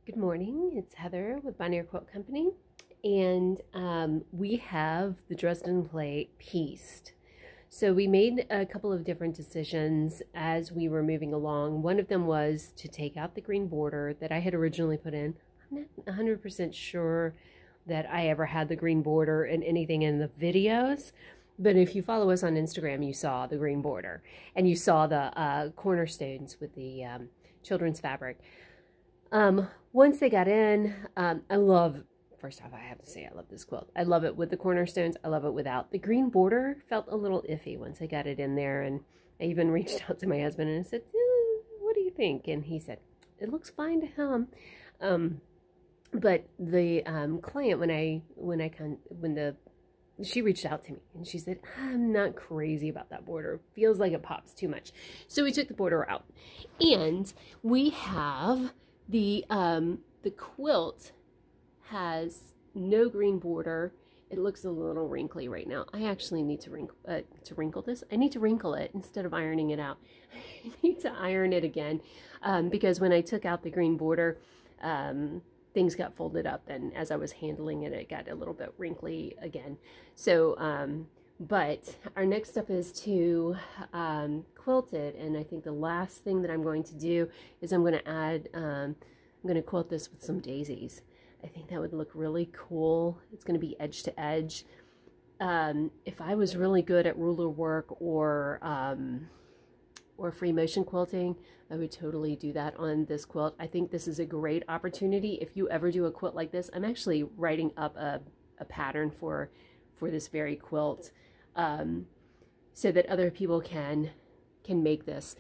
Good morning, it's Heather with Bonnier Quilt Company, and we have the Dresden plate pieced. So we made a couple of different decisions as we were moving along. One of them was to take out the green border that I had originally put in. I'm not 100% sure that I ever had the green border in anything in the videos, but if you follow us on Instagram, you saw the green border, and you saw the cornerstones with the children's fabric. Once they got in, first off, I have to say I love this quilt. I love it with the cornerstones. I love it without. The green border felt a little iffy once I got it in there, and I even reached out to my husband and I said, what do you think? And he said, it looks fine to him. But the client, she reached out to me and she said, I'm not crazy about that border. Feels like it pops too much. So we took the border out, and we have the quilt has no green border. It looks a little wrinkly right now. I actually need to wrinkle this. I need to wrinkle it instead of ironing it out. I need to iron it again because when I took out the green border, things got folded up, and as I was handling it, it got a little bit wrinkly again. So, but our next step is to quilt it, and I think the last thing that I'm going to do is I'm going to add, I'm going to quilt this with some daisies. I think that would look really cool. It's going to be edge to edge. If I was really good at ruler work or free motion quilting, I would totally do that on this quilt. I think this is a great opportunity. If you ever do a quilt like this, I'm actually writing up a pattern for this very quilt so that other people can make this.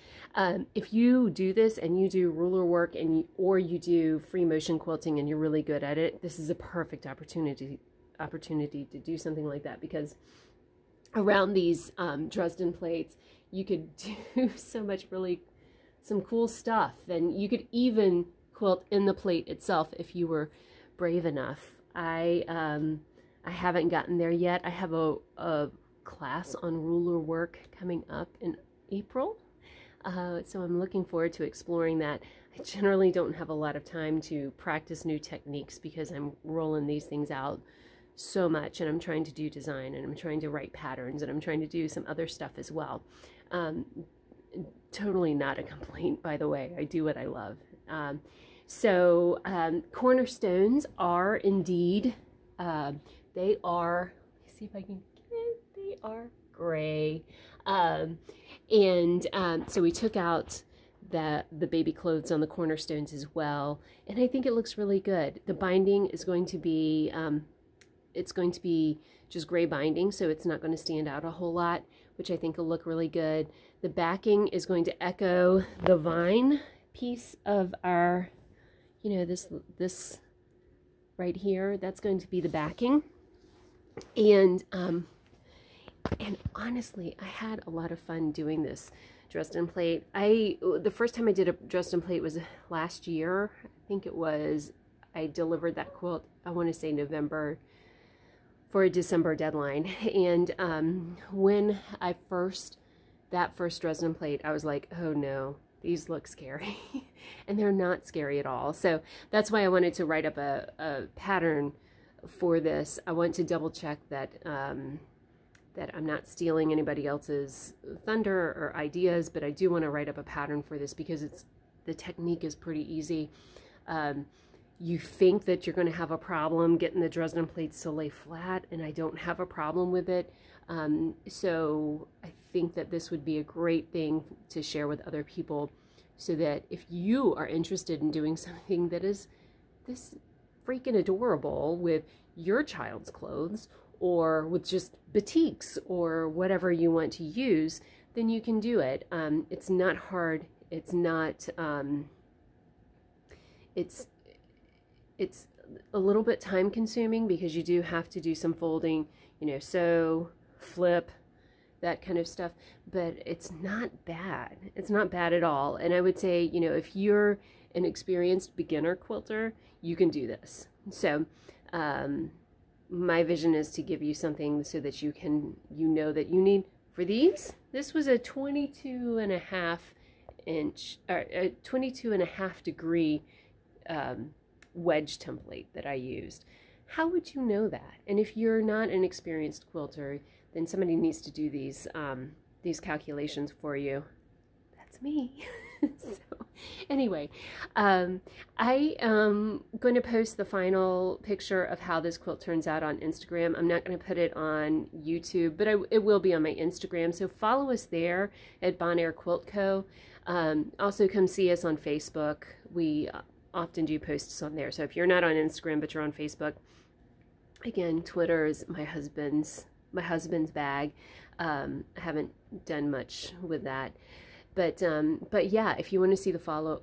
If you do this and you do ruler work or you do free motion quilting and you're really good at it, this is a perfect opportunity to do something like that, because around these Dresden plates, you could do some cool stuff, and you could even quilt in the plate itself if you were brave enough. I haven't gotten there yet. I have a class on ruler work coming up in April, so I'm looking forward to exploring that. I generally don't have a lot of time to practice new techniques because I'm rolling these things out so much, and I'm trying to do design, and I'm trying to write patterns, and I'm trying to do some other stuff as well. Totally not a complaint, by the way. I do what I love. Cornerstones are indeed, they are, let me see if I can get it, they are gray. So we took out the baby clothes on the cornerstones as well, and I think it looks really good. The binding is going to be, it's going to be just gray binding, so it's not going to stand out a whole lot, which I think will look really good. The backing is going to echo the vine piece of our, you know, this right here. That's going to be the backing. And honestly, I had a lot of fun doing this Dresden plate. The first time I did a Dresden plate was last year. I think it was, I delivered that quilt, I want to say November, for a December deadline. And when that first Dresden plate, I was like, oh no, these look scary. And they're not scary at all. So that's why I wanted to write up a pattern for this. I want to double check that that I'm not stealing anybody else's thunder or ideas, but I do want to write up a pattern for this because the technique is pretty easy. You think that you're going to have a problem getting the Dresden plates to lay flat, and I don't have a problem with it. So I think that this would be a great thing to share with other people, so that if you are interested in doing something that is this freaking adorable with your child's clothes, or with just batiks or whatever you want to use, then you can do it. It's not hard. It's not, it's a little bit time consuming because you do have to do some folding, you know, sew, flip, that kind of stuff, but it's not bad. It's not bad at all. And I would say, you know, if you're an experienced beginner quilter, you can do this. So my vision is to give you something so that you know that you need, for these, this was a 22.5 inch, or a 22.5 degree wedge template that I used. How would you know that? And if you're not an experienced quilter, then somebody needs to do these calculations for you. That's me. So anyway, I am going to post the final picture of how this quilt turns out on Instagram. I'm not going to put it on YouTube, but it will be on my Instagram. So follow us there at Bon Air Quilt Co. Also come see us on Facebook. We often do posts on there. So if you're not on Instagram, but you're on Facebook, again, Twitter is my husband's bag. I haven't done much with that. But yeah, if you want to see the final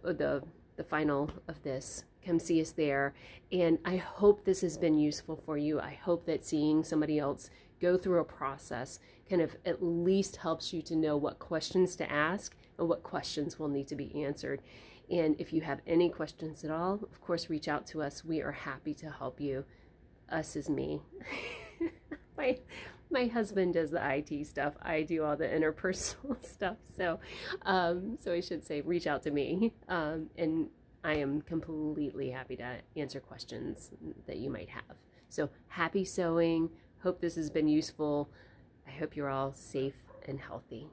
of this, come see us there. And I hope this has been useful for you. I hope that seeing somebody else go through a process kind of at least helps you to know what questions to ask and what questions will need to be answered. And if you have any questions at all, of course, reach out to us. We are happy to help you. Us is me. My husband does the IT stuff. I do all the interpersonal stuff. So I should say reach out to me. And I am completely happy to answer questions that you might have. So happy sewing. Hope this has been useful. I hope you're all safe and healthy.